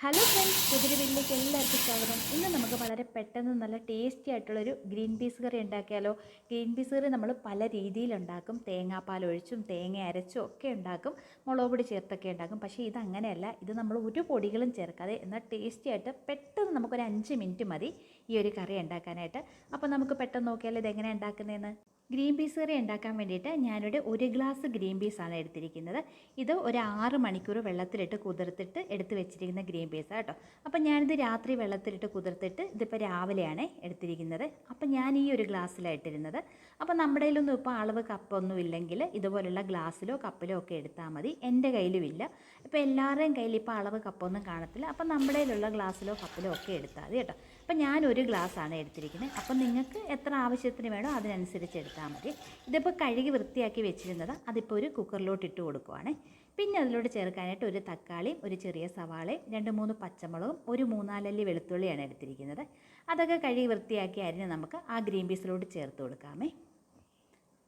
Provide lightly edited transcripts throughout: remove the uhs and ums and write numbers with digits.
Hello friends, പുതിയൊരു വീട്ടിലേക്ക് എല്ലാവർക്കും സ്വാഗതം. ഇന്ന് നമുക്ക് വളരെ പെട്ടെന്ന് നല്ല ടേസ്റ്റി ആയിട്ടുള്ളൊരു ഗ്രീൻ പീസ് കറി ഉണ്ടാക്കിയാലോ. ഗ്രീൻ പീസ് കറി നമ്മൾ പല രീതിയിലുണ്ടാക്കും. തേങ്ങാപ്പാൽ ഒഴിച്ചും തേങ്ങ അരച്ചും ഒക്കെ ഉണ്ടാക്കും, മുളക് പൊടി ചേർത്തൊക്കെ ഉണ്ടാക്കും. പക്ഷേ ഇതങ്ങനെയല്ല. ഇത് നമ്മൾ ഒരു പൊടികളും ചേർക്കാതെ എന്നാൽ ടേസ്റ്റി ആയിട്ട് പെട്ടെന്ന് നമുക്കൊരു 5 മിനിറ്റ് മതി ഈ ഒരു കറി ഉണ്ടാക്കാനായിട്ട്. അപ്പോൾ നമുക്ക് പെട്ടെന്ന് നോക്കിയാൽ ഇതെങ്ങനെ ഉണ്ടാക്കുന്നതെന്ന്. ഗ്രീൻ പീസ് കറി ഉണ്ടാക്കാൻ വേണ്ടിയിട്ട് ഞാനിവിടെ 1 ഗ്ലാസ് ഗ്രീൻ പീസാണ് എടുത്തിരിക്കുന്നത്. ഇത് ഒരു 6 മണിക്കൂർ വെള്ളത്തിലിട്ട് കുതിർത്തിട്ട് എടുത്ത് വെച്ചിരിക്കുന്ന ഗ്രീൻ പീസാണ് കേട്ടോ. അപ്പം ഞാനിത് രാത്രി വെള്ളത്തിലിട്ട് കുതിർത്തിട്ട് ഇതിപ്പോൾ രാവിലെയാണ് എടുത്തിരിക്കുന്നത്. അപ്പം ഞാൻ ഈ ഒരു ഗ്ലാസ്സിലാണ് ഇട്ടിരുന്നത്. അപ്പം നമ്മുടെ കയ്യിലൊന്നും ഇപ്പോൾ അളവ് കപ്പൊന്നും ഇല്ലെങ്കിൽ ഇതുപോലുള്ള ഗ്ലാസ്സിലോ കപ്പിലോ ഒക്കെ എടുത്താൽ മതി. എൻ്റെ കയ്യിലുമില്ല. ഇപ്പോൾ എല്ലാവരുടെയും കയ്യിൽ ഇപ്പോൾ അളവ് കപ്പൊന്നും കാണത്തില്ല. അപ്പം നമ്മുടെ കയ്യിലുള്ള ഗ്ലാസ്സിലോ കപ്പിലോ ഒക്കെ എടുത്താൽ മതി കേട്ടോ. അപ്പം ഞാൻ 1 ഗ്ലാസ്സാണ് എടുത്തിരിക്കുന്നത്. അപ്പം നിങ്ങൾക്ക് എത്ര ആവശ്യത്തിന് വേണോ അതിനനുസരിച്ച് എടുത്താൽ മതി. ഇതിപ്പോൾ കഴുകി വൃത്തിയാക്കി വെച്ചിരുന്നത് അതിപ്പോൾ ഒരു കുക്കറിലോട്ട് ഇട്ട് കൊടുക്കുവാണ്. പിന്നെ അതിലോട്ട് ചേർക്കാനായിട്ട് ഒരു തക്കാളിയും ഒരു ചെറിയ സവാളയും 2-3 പച്ചമുളകും ഒരു 3-4 അല്ലി വെളുത്തുള്ളിയാണ് എടുത്തിരിക്കുന്നത്. അതൊക്കെ കഴുകി വൃത്തിയാക്കി അരിഞ്ഞ് നമുക്ക് ആ ഗ്രീൻ പീസിലോട്ട് ചേർത്ത് കൊടുക്കാമേ.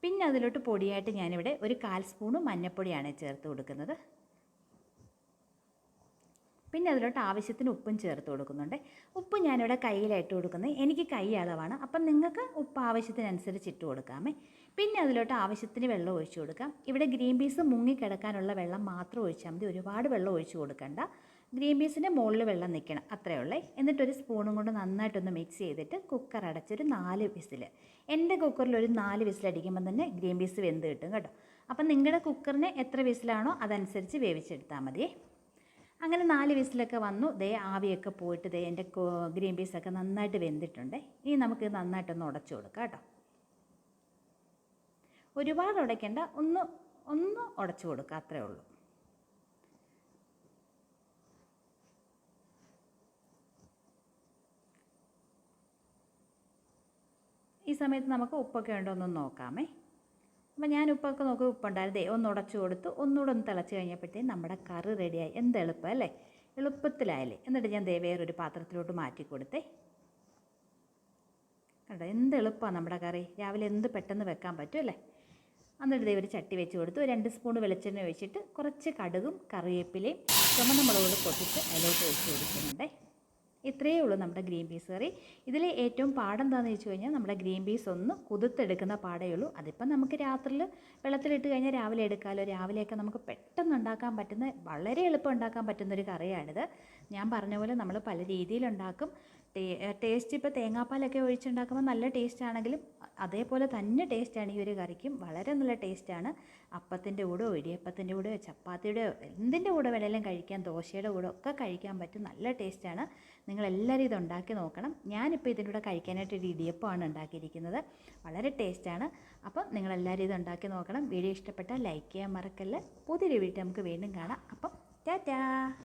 പിന്നെ അതിലോട്ട് പൊടിയായിട്ട് ഞാനിവിടെ ഒരു 1/4 സ്പൂണ് മഞ്ഞൾപ്പൊടിയാണ് ചേർത്ത് കൊടുക്കുന്നത്. പിന്നെ അതിലോട്ട് ആവശ്യത്തിന് ഉപ്പും ചേർത്ത് കൊടുക്കുന്നുണ്ട്. ഉപ്പ് ഞാനിവിടെ കയ്യിലായിട്ട് കൊടുക്കുന്നത്, എനിക്ക് കൈ അളവാണ്. അപ്പം നിങ്ങൾക്ക് ഉപ്പ് ആവശ്യത്തിനനുസരിച്ച് ഇട്ട് കൊടുക്കാമേ. പിന്നെ അതിലോട്ട് ആവശ്യത്തിന് വെള്ളം ഒഴിച്ചു കൊടുക്കാം. ഇവിടെ ഗ്രീൻ പീസ് മുങ്ങിക്കിടക്കാനുള്ള വെള്ളം മാത്രം ഒഴിച്ചാൽ മതി, ഒരുപാട് വെള്ളം ഒഴിച്ചു കൊടുക്കണ്ട. ഗ്രീൻ പീസിൻ്റെ മുകളിൽ വെള്ളം നിൽക്കണം, അത്രയേ ഉള്ളേ. എന്നിട്ടൊരു സ്പൂണും കൊണ്ട് നന്നായിട്ടൊന്ന് മിക്സ് ചെയ്തിട്ട് കുക്കർ അടച്ചൊരു 4 വിസിൽ. എൻ്റെ കുക്കറിൽ ഒരു 4 വിസിലടിക്കുമ്പോൾ തന്നെ ഗ്രീൻ പീസ് വെന്ത് കിട്ടും കേട്ടോ. അപ്പം നിങ്ങളുടെ കുക്കറിന് എത്ര വിസിലാണോ അതനുസരിച്ച് വേവിച്ചെടുത്താൽ മതിയേ. അങ്ങനെ 4 വിസിലൊക്കെ വന്നു. ആവിയൊക്കെ പോയിട്ട് എൻ്റെ ഗ്രീൻ പീസൊക്കെ നന്നായിട്ട് വെന്തിട്ടുണ്ട്. ഇനി നമുക്ക് നന്നായിട്ടൊന്ന് ഉടച്ചു കൊടുക്കാം കേട്ടോ. ഒരുപാട് ഉടയ്ക്കേണ്ട, ഒന്ന് ഉടച്ചു കൊടുക്കുക, അത്രേ ഉള്ളൂ. ഈ സമയത്ത് നമുക്ക് ഉപ്പൊക്കെ ഉണ്ടോ എന്ന് നോക്കാമേ. അപ്പം ഞാൻ ഉപ്പൊക്കെ നോക്കി ഉപ്പുണ്ടായിരുന്നു. ഒന്ന് ഉടച്ചു കൊടുത്തു. ഒന്നുകൂടെ ഒന്ന് തിളച്ച് കഴിഞ്ഞപ്പോഴത്തേക്കും നമ്മുടെ കറി റെഡിയായി. എന്ത് എളുപ്പം അല്ലേ, എളുപ്പത്തിലായല്ലേ. എന്നിട്ട് ഞാൻ വേറൊരു പാത്രത്തിലോട്ട് മാറ്റി കൊടുത്തേ. കണ്ടോ, എന്ത് എളുപ്പമാണ് നമ്മുടെ കറി. രാവിലെ എന്ത് പെട്ടെന്ന് വെക്കാൻ പറ്റും അല്ലേ. എന്നിട്ട് ഒരു ചട്ടി വെച്ച് കൊടുത്തു. 2 സ്പൂൺ വെളിച്ചെണ്ണ ഒഴിച്ചിട്ട് കുറച്ച് കടുകും കറിവേപ്പിലയും ചുമന്ന മുളകും പൊട്ടിച്ച് അതിലോട്ട് ഒഴിച്ച് കൊടുക്കുന്നുണ്ടേ. ഇത്രയേ ഉള്ളൂ നമ്മുടെ ഗ്രീൻ പീസ് കറി. ഇതിൽ ഏറ്റവും പാടെന്താണെന്ന് വെച്ച് കഴിഞ്ഞാൽ നമ്മുടെ ഗ്രീൻ പീസ് ഒന്ന് കുതിർത്തെടുക്കുന്ന പാടേ ഉള്ളൂ. അതിപ്പം നമുക്ക് രാത്രിയിൽ വെള്ളത്തിലിട്ട് കഴിഞ്ഞാൽ രാവിലെ എടുക്കാമല്ലോ. രാവിലെയൊക്കെ നമുക്ക് പെട്ടെന്ന് ഉണ്ടാക്കാൻ പറ്റുന്ന, വളരെ എളുപ്പം ഉണ്ടാക്കാൻ പറ്റുന്നൊരു കറിയാണിത്. ഞാൻ പറഞ്ഞ പോലെ നമ്മൾ പല രീതിയിലുണ്ടാക്കും. ടേസ്റ്റ് ഇപ്പോൾ തേങ്ങാപ്പാലൊക്കെ ഒഴിച്ചുണ്ടാക്കുമ്പോൾ നല്ല ടേസ്റ്റ് ആണെങ്കിലും അതേപോലെ തന്നെ ടേസ്റ്റാണ് ഈ ഒരു കറിക്കും. വളരെ നല്ല ടേസ്റ്റാണ്. അപ്പത്തിൻ്റെ കൂടെയോ ഇടിയപ്പത്തിൻ്റെ കൂടെയോ ചപ്പാത്തിയുടെയോ എന്തിൻ്റെ കൂടെ വേണമെങ്കിലും കഴിക്കാം, ദോശയുടെ കൂടെ ഒക്കെ കഴിക്കാൻ പറ്റും. നല്ല ടേസ്റ്റാണ്. നിങ്ങളെല്ലാവരും ഇത് ഉണ്ടാക്കി നോക്കണം. ഞാനിപ്പോൾ ഇതിൻ്റെ കൂടെ കഴിക്കാനായിട്ട് ഒരു ഇടിയപ്പമാണ് ഉണ്ടാക്കിയിരിക്കുന്നത്. വളരെ ടേസ്റ്റാണ്. അപ്പം നിങ്ങളെല്ലാവരും ഇത് ഉണ്ടാക്കി നോക്കണം. വീഡിയോ ഇഷ്ടപ്പെട്ടാൽ ലൈക്ക് ചെയ്യാൻ മറക്കല്ല. പുതിയൊരു വീഡിയോ നമുക്ക് വീണ്ടും കാണാം. അപ്പം ടാറ്റാ.